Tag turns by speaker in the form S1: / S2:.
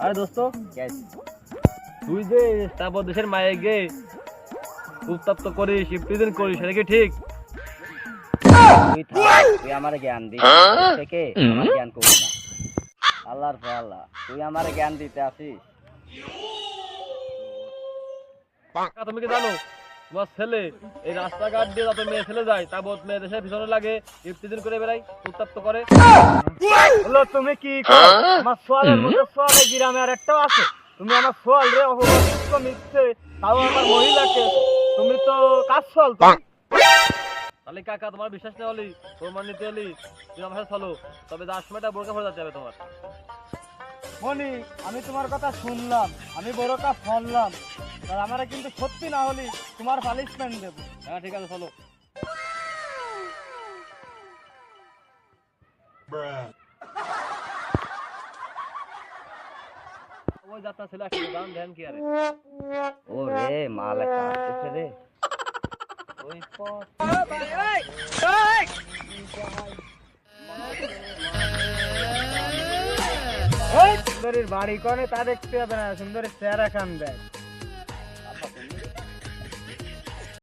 S1: আরে দোস্ত তুই যে তারপর দেশের মায়ে গে উত্তপ্ত করিস ইফতিদিন করিস সেটা কি ঠিক?
S2: তুই আমার জ্ঞান দিস থেকে আমার জ্ঞান করবি না। আল্লাহর পর আল্লাহ, তুই আমার জ্ঞান দিতে আসিস।
S1: তুমি কি জানো তোমার ছেলে এই রাস্তাঘাট দিয়ে যত মেয়ে ছেলে যায় তা বহুত মেয়ে দেশের পিছনে লাগে ইফতিদিন করে বেড়াই উত্তপ্ত করে।
S3: বলো তুমি কি আমার সোয়ালের মধ্যে সোয়ালে গ্রামে আর একটাও আছে? তুমি আমার সোয়াল রে অপমানিত মিথ্যে, তাও আমার মহিলাকে তুমি তো কাজ সোয়াল
S1: তাহলে কাকা তোমার বিশ্বাস নেই হলি প্রমাণ নিতে হলি তুমি আমার সাথে চলো, তবে যার সময়টা বোরকা পড়ে যাচ্ছে তোমার।
S3: মনি, আমি তোমার কথা শুনলাম, আমি বড়টা শুনলাম, আর আমারে কিন্তু সত্যি না হলি তোমার পানিশমেন্ট দেবো।
S1: হ্যাঁ ঠিক আছে চলো। ওই যাত্রা ছেলে আসলে দাম ধ্যান কি আরে
S2: ও রে মাল একটা আসতেছে রে।
S1: ওই পথ
S3: সুন্দরীর বাড়ি কোনে তা দেখতে হবে না, সুন্দরীর চেহারা খান দেয়।